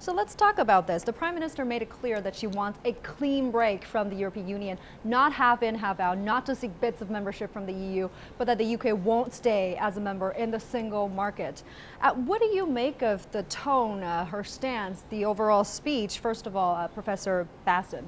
So let's talk about this. The Prime Minister made it clear that she wants a clean break from the European Union, not half in, half out, not to seek bits of membership from the EU, but that the UK won't stay as a member in the single market. What do you make of the tone, her stance, the overall speech? First of all, Professor Bastin.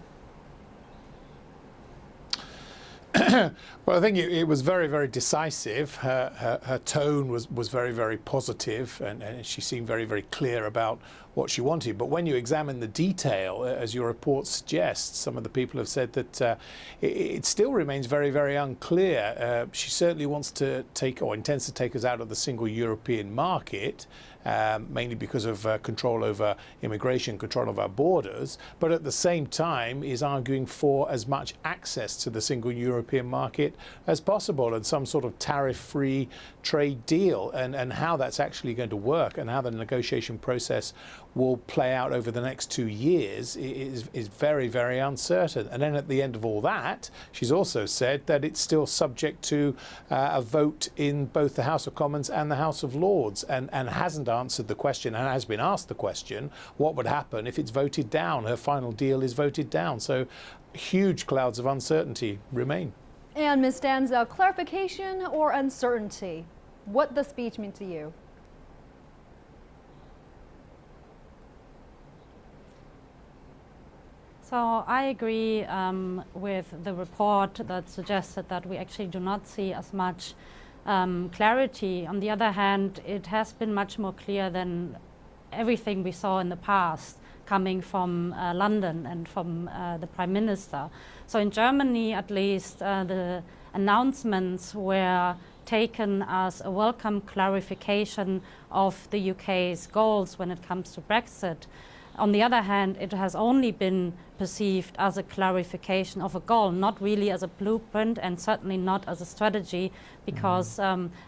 Well, I think it was very, very decisive. Her tone was very, very positive, and she seemed very, very clear about what she wanted. But when you examine the detail, as your report suggests, some of the people have said that it still remains very, very unclear. She certainly wants to take, or intends to take us out of the single European market, mainly because of control over immigration, control of our borders, but at the same time is arguing for as much access to the single European market as possible and some sort of tariff-free trade deal, and how that's actually going to work and how the negotiation process will play out over the next 2 years is very, very uncertain. And then at the end of all that, she's also said that it's still subject to a vote in both the House of Commons and the House of Lords, and hasn't answered the question, and has been asked the question, what would happen if it's voted down? Her final deal is voted down. So huge clouds of uncertainty remain. And Ms. Stanzel, clarification or uncertainty? What does the speech mean to you? So I agree with the report that suggested that we actually do not see as much clarity. On the other hand, it has been much more clear than everything we saw in the past coming from London and from the Prime Minister. So in Germany, at least, the announcements were taken as a welcome clarification of the UK's goals when it comes to Brexit. On the other hand, it has only been perceived as a clarification of a goal, not really as a blueprint and certainly not as a strategy, because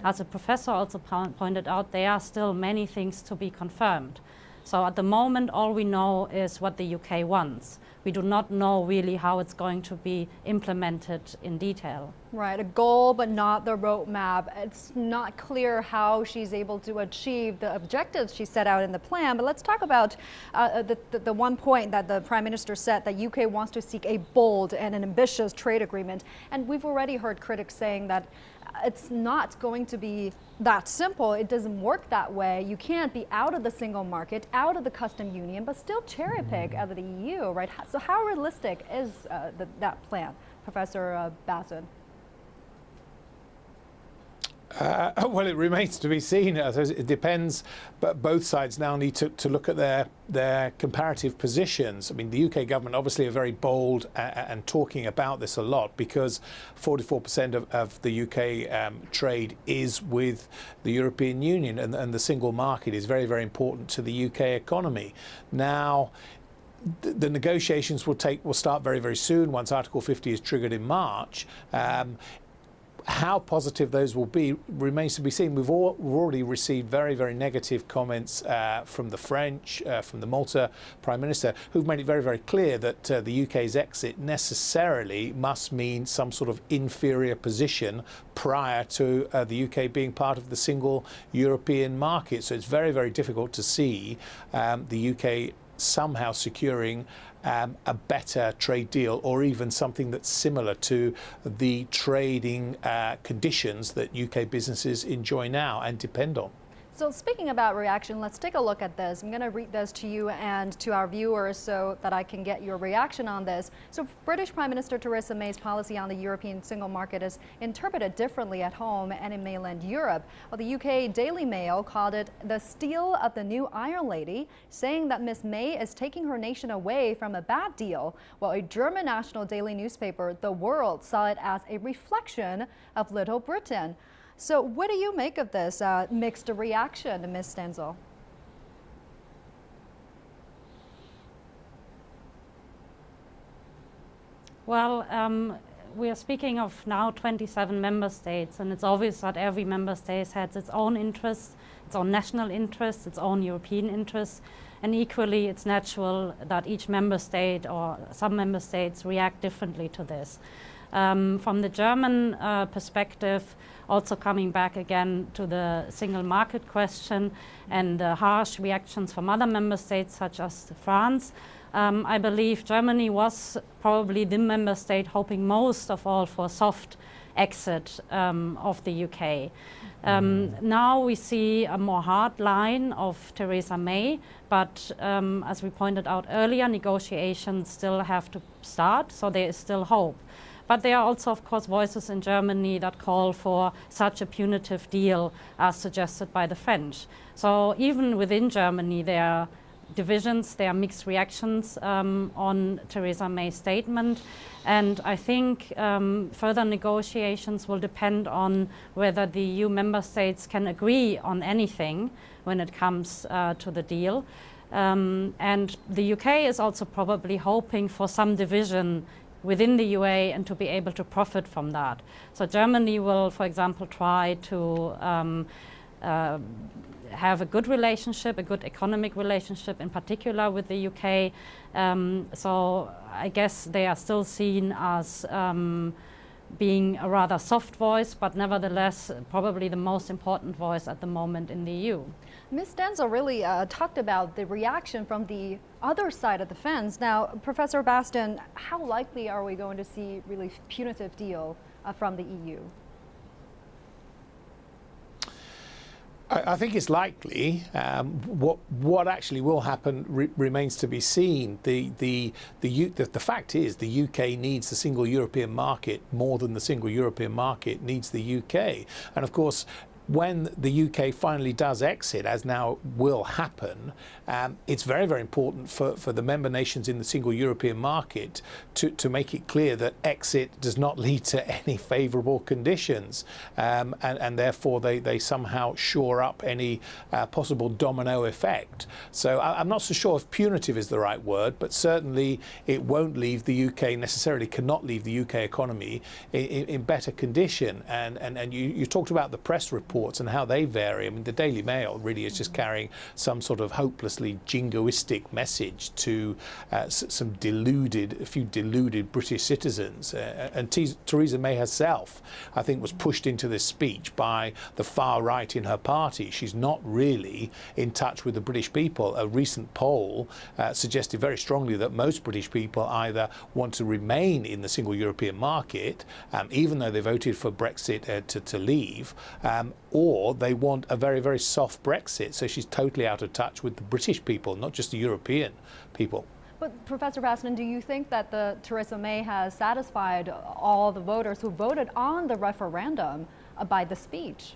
as a professor also pointed out, there are still many things to be confirmed. So at the moment, all we know is what the UK wants. We do not know really how it's going to be implemented in detail. Right, a goal, but not the roadmap. It's not clear how she's able to achieve the objectives she set out in the plan. But let's talk about the one point that the Prime Minister said, that UK wants to seek a bold and an ambitious trade agreement. And we've already heard critics saying that it's not going to be that simple. It doesn't work that way. You can't be out of the single market, out of the custom union, but still cherry pick out of the EU, right? So how realistic is that plan, Professor Bastin? Well, it remains to be seen. It depends, but both sides now need to look at their comparative positions. I mean, the UK government obviously are very bold and talking about this a lot, because 44% of the UK trade is with the European Union, and the single market is very, very important to the UK economy. Now, the negotiations will start very, very soon once Article 50 is triggered in March. How positive those will be remains to be seen. We've already received very, very negative comments from the French, from the Malta Prime Minister, who've made it very, very clear that the UK's exit necessarily must mean some sort of inferior position prior to the UK being part of the single European market. So it's very, very difficult to see the UK somehow securing a better trade deal, or even something that's similar to the trading conditions that UK businesses enjoy now and depend on. So speaking about reaction, let's take a look at this. I'm going to read this to you and to our viewers so that I can get your reaction on this. So British Prime Minister Theresa May's policy on the European single market is interpreted differently at home and in mainland Europe. Well, the UK Daily Mail called it the steal of the new Iron Lady, saying that Miss May is taking her nation away from a bad deal, while a German national daily newspaper, The World, saw it as a reflection of Little Britain. So what do you make of this mixed reaction, Ms. Stanzel? Well, we are speaking of now 27 member states, and it's obvious that every member state has its own interests, its own national interests, its own European interests, and equally it's natural that each member state or some member states react differently to this. From the German perspective, also coming back again to the single market question and the harsh reactions from other member states such as France. I believe Germany was probably the member state hoping most of all for a soft exit of the UK. Now we see a more hard line of Theresa May, but as we pointed out earlier, negotiations still have to start, so there is still hope. But there are also, of course, voices in Germany that call for such a punitive deal as suggested by the French. So even within Germany, there are divisions, there are mixed reactions on Theresa May's statement. And I think further negotiations will depend on whether the EU member states can agree on anything when it comes to the deal. And the UK is also probably hoping for some division within the UA and to be able to profit from that. So Germany will, for example, try to have a good relationship, a good economic relationship in particular with the UK. So I guess they are still seen as being a rather soft voice, but nevertheless probably the most important voice at the moment in the EU. Ms. Stanzel really talked about the reaction from the other side of the fence. Now, Professor Bastin, how likely are we going to see really punitive deal from the EU? I think it's likely. What actually will happen remains to be seen. The fact is the UK needs the single European market more than the single European market needs the UK. And of course, when the UK finally does exit, as now will happen, it's very, very important for the member nations in the single European market to make it clear that exit does not lead to any favourable conditions, and therefore they somehow shore up any possible domino effect. So I'm not so sure if punitive is the right word, but certainly it won't leave the UK, necessarily cannot leave the UK economy in better condition. And you talked about the press reports and how they vary. I mean, the Daily Mail really is just carrying some sort of hopelessly jingoistic message to a few deluded British citizens. And Theresa May herself, I think, was pushed into this speech by the far right in her party. She's not really in touch with the British people. A recent poll suggested very strongly that most British people either want to remain in the single European market, even though they voted for Brexit to leave, or they want a very, very soft Brexit. So she's totally out of touch with the British people, not just the European people. But Professor Bastin, do you think that Theresa May has satisfied all the voters who voted on the referendum by the speech?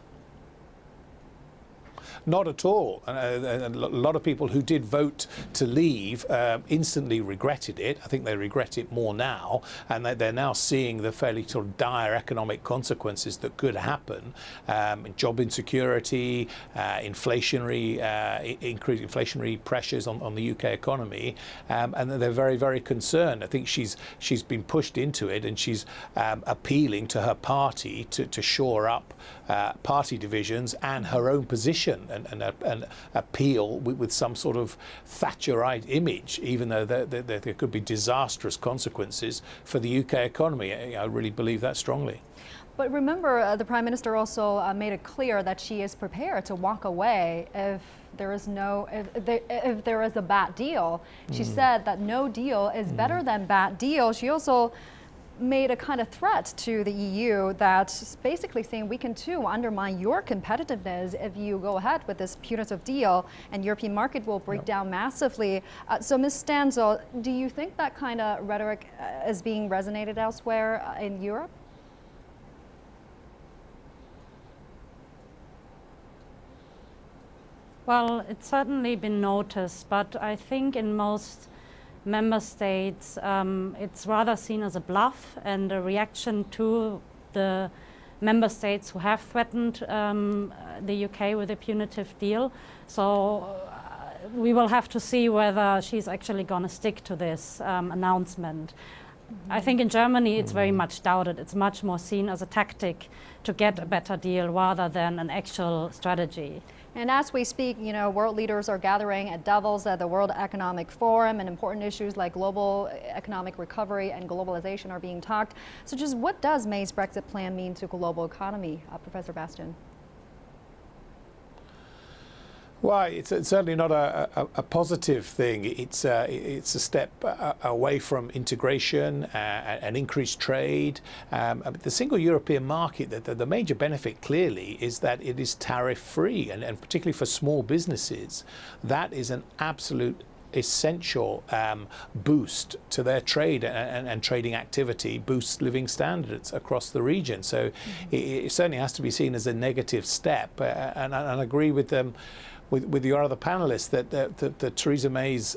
Not at all. A lot of people who did vote to leave instantly regretted it. I think they regret it more now, and they're now seeing the fairly sort of dire economic consequences that could happen. Job insecurity, inflationary pressures on the UK economy, and they're very, very concerned. I think she's been pushed into it, and she's appealing to her party to shore up party divisions and her own position, and appeal with some sort of Thatcherite image, even though there could be disastrous consequences for the UK economy. I really believe that strongly. But remember, the Prime Minister also made it clear that she is prepared to walk away if there is a bad deal. She said that no deal is better than bad deal. She also made a kind of threat to the EU that's basically saying we can too undermine your competitiveness if you go ahead with this punitive deal, and European market will break down massively. So Ms. Stanzel, do you think that kind of rhetoric is being resonated elsewhere in Europe? Well, it's certainly been noticed, but I think in most member states, it's rather seen as a bluff and a reaction to the member states who have threatened the UK with a punitive deal. So we will have to see whether she's actually going to stick to this announcement. I think in Germany it's very much doubted. It's much more seen as a tactic to get a better deal rather than an actual strategy. And as we speak, you know, world leaders are gathering at Davos at the World Economic Forum, and important issues like global economic recovery and globalization are being talked. So just what does May's Brexit plan mean to global economy, Professor Bastin? Well, it's certainly not a positive thing. It's a step away from integration and increased trade. The single European market, the major benefit clearly is that it is tariff-free, and particularly for small businesses, that is an absolute essential boost to their trade and trading activity, boosts living standards across the region. So it certainly has to be seen as a negative step. And I agree with them. With your other panelists, that Theresa May's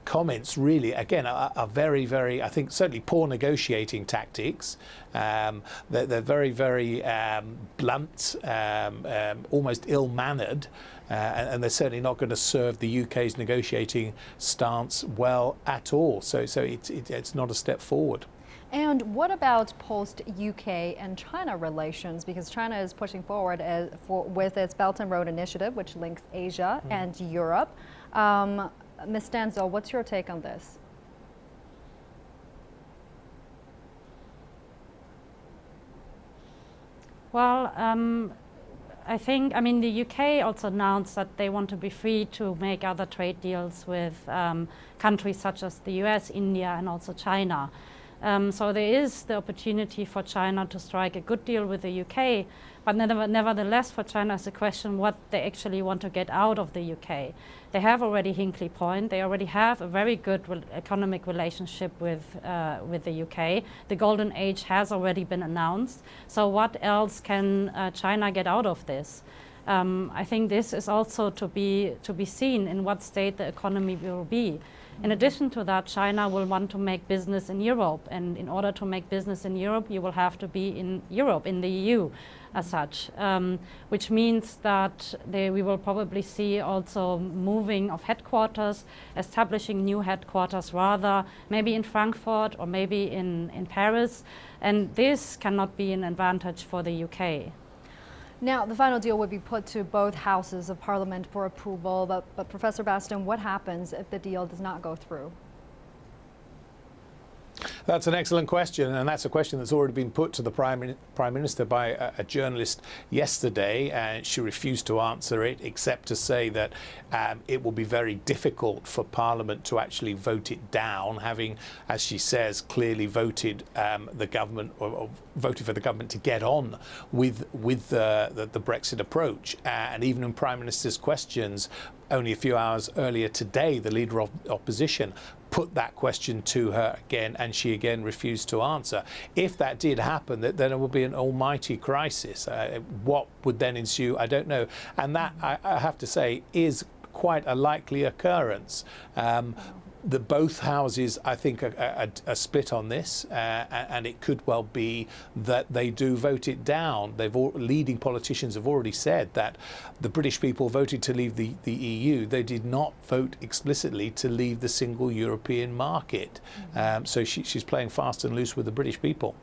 comments really, again, are very, very, I think, certainly poor negotiating tactics. They're very, very blunt, almost ill-mannered, and they're certainly not going to serve the UK's negotiating stance well at all. So it's not a step forward. And what about post-UK and China relations? Because China is pushing forward with its Belt and Road Initiative, which links Asia and Europe. Ms. Stanzel, what's your take on this? Well, I mean, the UK also announced that they want to be free to make other trade deals with countries such as the US, India, and also China. So there is the opportunity for China to strike a good deal with the UK, but nevertheless for China is a question what they actually want to get out of the UK. They have already Hinkley Point, they already have a very good economic relationship with the UK. The Golden Age has already been announced, so what else can China get out of this? I think this is also to be seen in what state the economy will be. In addition to that, China will want to make business in Europe, and in order to make business in Europe, you will have to be in Europe, in the EU as such, which means that we will probably see also moving of headquarters, establishing new headquarters rather, maybe in Frankfurt or maybe in Paris, and this cannot be an advantage for the UK. Now, the final deal would be put to both houses of Parliament for approval, but Professor Bastin, what happens if the deal does not go through? That's an excellent question, and that's a question that's already been put to the Prime Minister by a journalist yesterday, and she refused to answer it, except to say that it will be very difficult for Parliament to actually vote it down, having, as she says, clearly voted the government or voted for the government to get on with the Brexit approach. And even in Prime Minister's questions only a few hours earlier today, the Leader of Opposition put that question to her again, and she again refused to answer. If that did happen, then it would be an almighty crisis. What would then ensue, I don't know. And that, I have to say, is quite a likely occurrence. Both houses, I think, are split on this, and it could well be that they do vote it down. Leading politicians have already said that the British people voted to leave the EU. They did not vote explicitly to leave the single European market. So she's playing fast and loose with the British people.